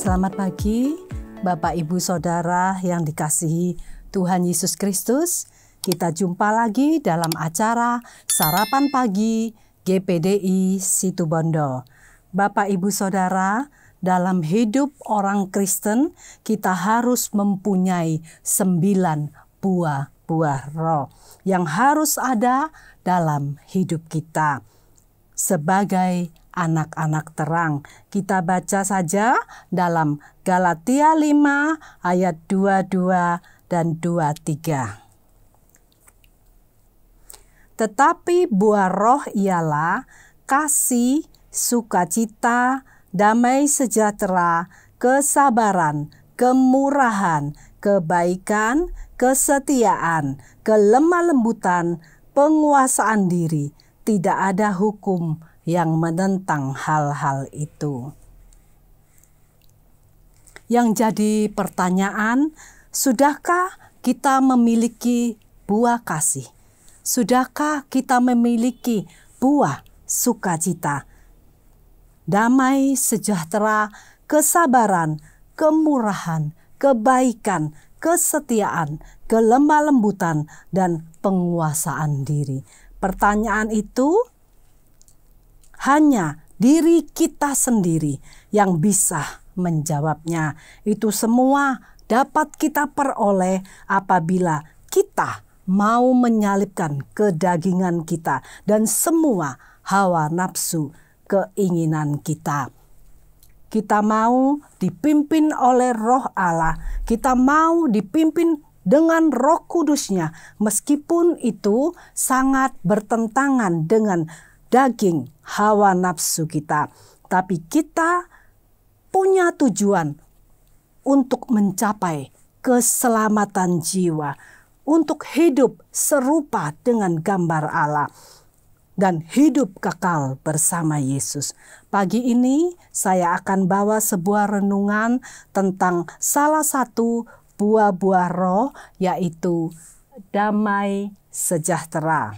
Selamat pagi, Bapak Ibu Saudara yang dikasihi Tuhan Yesus Kristus. Kita jumpa lagi dalam acara Sarapan Pagi GPDI Situbondo. Bapak Ibu Saudara, dalam hidup orang Kristen kita harus mempunyai 9 buah roh yang harus ada dalam hidup kita. Sebagai anak-anak terang, kita baca saja dalam Galatia 5 ayat 22 dan 23. Tetapi buah roh ialah kasih, sukacita, damai sejahtera, kesabaran, kemurahan, kebaikan, kesetiaan, kelemah lembutan, penguasaan diri. Tidak ada hukum yang menentang hal-hal itu. Yang jadi pertanyaan, sudahkah kita memiliki buah kasih? Sudahkah kita memiliki buah sukacita, damai sejahtera, kesabaran, kemurahan, kebaikan, kesetiaan, kelemah lembutan, dan penguasaan diri? Pertanyaan itu hanya diri kita sendiri yang bisa menjawabnya. Itu semua dapat kita peroleh apabila kita mau menyalibkan kedagingan kita dan semua hawa nafsu keinginan kita. Kita mau dipimpin oleh Roh Allah. Kita mau dipimpin dengan Roh Kudus-Nya, meskipun itu sangat bertentangan dengan daging hawa nafsu kita. Tapi kita punya tujuan untuk mencapai keselamatan jiwa, untuk hidup serupa dengan gambar Allah dan hidup kekal bersama Yesus. Pagi ini saya akan bawa sebuah renungan tentang salah satu buah-buah roh, yaitu damai sejahtera.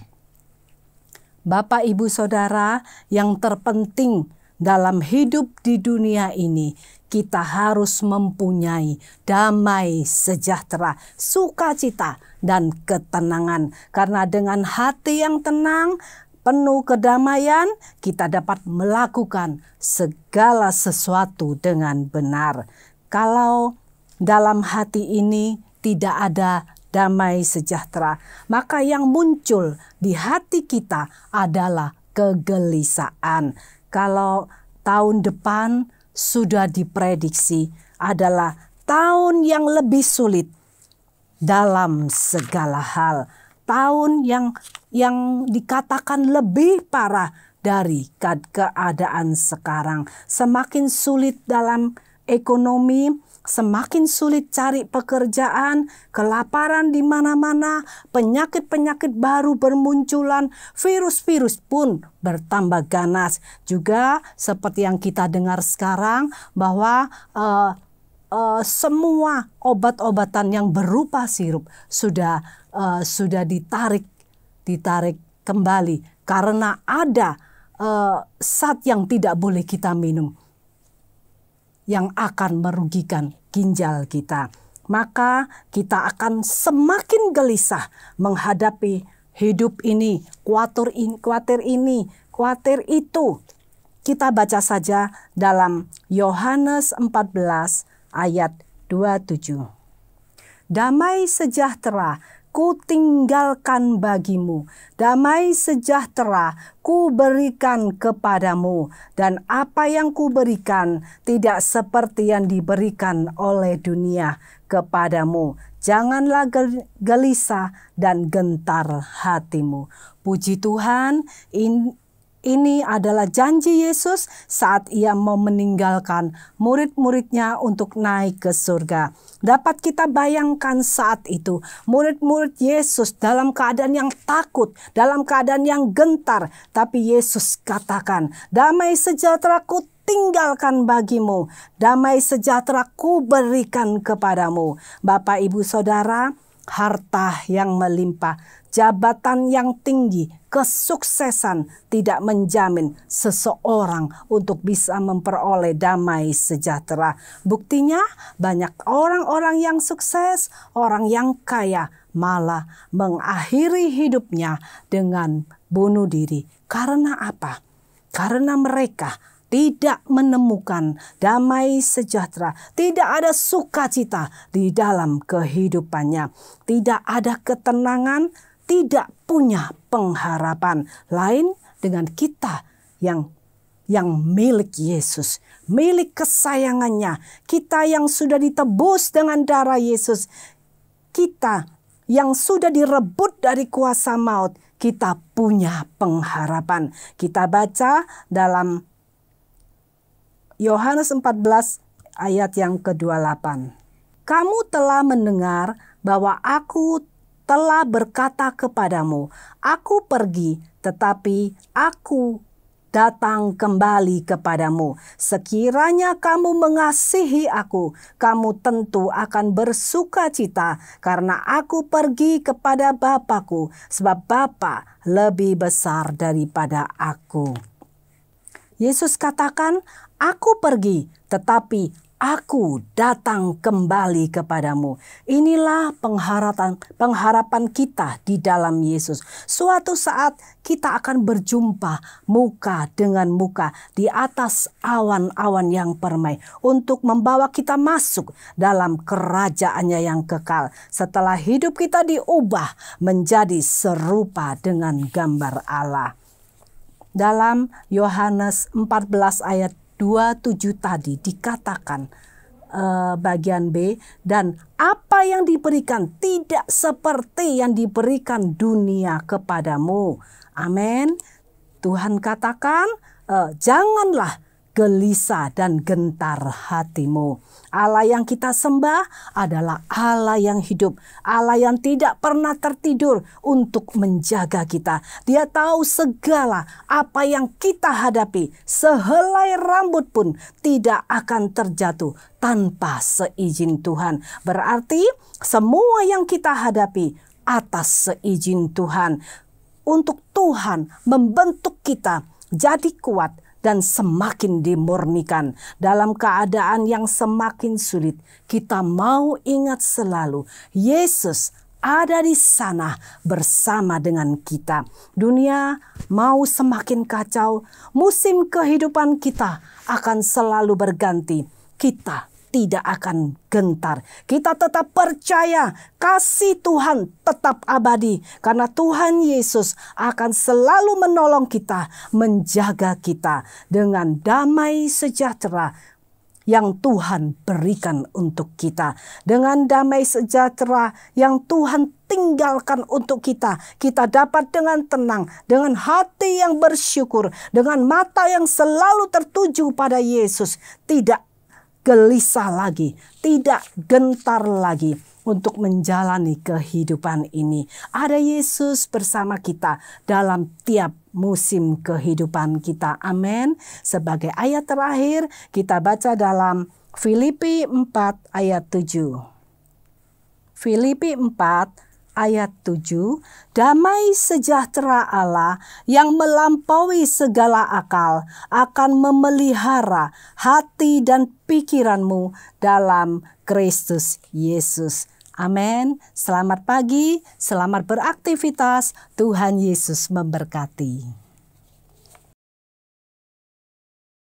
Bapak Ibu Saudara, yang terpenting dalam hidup di dunia ini, kita harus mempunyai damai sejahtera, sukacita, dan ketenangan. Karena dengan hati yang tenang, penuh kedamaian, kita dapat melakukan segala sesuatu dengan benar. Kalau dalam hati ini tidak ada damai sejahtera, maka yang muncul di hati kita adalah kegelisahan. Kalau tahun depan sudah diprediksi adalah tahun yang lebih sulit dalam segala hal, tahun yang dikatakan lebih parah dari keadaan sekarang. Semakin sulit dalam ekonomi, semakin sulit cari pekerjaan, kelaparan di mana-mana, penyakit-penyakit baru bermunculan, virus-virus pun bertambah ganas. Juga seperti yang kita dengar sekarang bahwa semua obat-obatan yang berupa sirup sudah ditarik kembali karena ada zat yang tidak boleh kita minum, yang akan merugikan ginjal kita. Maka kita akan semakin gelisah menghadapi hidup ini, khawatir ini, khawatir itu. Kita baca saja dalam Yohanes 14 ayat 27. Damai sejahtera ku tinggalkan bagimu, damai sejahtera ku berikan kepadamu, dan apa yang ku berikan tidak seperti yang diberikan oleh dunia kepadamu. Janganlah gelisah dan gentar hatimu. Puji Tuhan, ini adalah janji Yesus saat ia mau meninggalkan murid-muridnya untuk naik ke surga. Dapat kita bayangkan saat itu murid-murid Yesus dalam keadaan yang takut, dalam keadaan yang gentar. Tapi Yesus katakan, damai sejahtera ku tinggalkan bagimu, damai sejahtera ku berikan kepadamu. Bapak Ibu Saudara, harta yang melimpah, jabatan yang tinggi, kesuksesan tidak menjamin seseorang untuk bisa memperoleh damai sejahtera. Buktinya banyak orang-orang yang sukses, orang yang kaya malah mengakhiri hidupnya dengan bunuh diri. Karena apa? Karena mereka tidak menemukan damai sejahtera, tidak ada sukacita di dalam kehidupannya, tidak ada ketenangan, tidak punya pengharapan. Lain dengan kita yang milik Yesus, milik kesayangannya, kita yang sudah ditebus dengan darah Yesus, kita yang sudah direbut dari kuasa maut, kita punya pengharapan. Kita baca dalam Yohanes 14 ayat yang ke-28. Kamu telah mendengar bahwa aku telah berkata kepadamu, aku pergi, tetapi aku datang kembali kepadamu. Sekiranya kamu mengasihi aku, kamu tentu akan bersuka cita karena aku pergi kepada Bapa-Ku, sebab Bapa lebih besar daripada aku. Yesus katakan, aku pergi, tetapi aku datang kembali kepadamu. Inilah pengharapan kita di dalam Yesus. Suatu saat kita akan berjumpa muka dengan muka di atas awan-awan yang permai untuk membawa kita masuk dalam kerajaannya yang kekal. Setelah hidup kita diubah menjadi serupa dengan gambar Allah. Dalam Yohanes 14 ayat 27 tadi dikatakan bagian B, dan apa yang diberikan tidak seperti yang diberikan dunia kepadamu. Amin. Tuhan katakan janganlah gelisah dan gentar hatimu. Allah yang kita sembah adalah Allah yang hidup, Allah yang tidak pernah tertidur untuk menjaga kita. Dia tahu segala apa yang kita hadapi, sehelai rambut pun tidak akan terjatuh tanpa seizin Tuhan. Berarti semua yang kita hadapi atas seizin Tuhan. Untuk Tuhan membentuk kita jadi kuat dan semakin dimurnikan dalam keadaan yang semakin sulit. Kita mau ingat selalu Yesus ada di sana bersama dengan kita. Dunia mau semakin kacau, musim kehidupan kita akan selalu berganti. Kita tidak akan gentar. Kita tetap percaya kasih Tuhan tetap abadi. Karena Tuhan Yesus akan selalu menolong kita, menjaga kita dengan damai sejahtera yang Tuhan berikan untuk kita. Dengan damai sejahtera yang Tuhan tinggalkan untuk kita, kita dapat dengan tenang, dengan hati yang bersyukur, dengan mata yang selalu tertuju pada Yesus, tidak gelisah lagi, tidak gentar lagi untuk menjalani kehidupan ini. Ada Yesus bersama kita dalam tiap musim kehidupan kita. Amin. Sebagai ayat terakhir kita baca dalam Filipi 4 ayat 7. Filipi 4 ayat 7, damai sejahtera Allah yang melampaui segala akal akan memelihara hati dan pikiranmu dalam Kristus Yesus. Amin. Selamat pagi, selamat beraktivitas. Tuhan Yesus memberkati.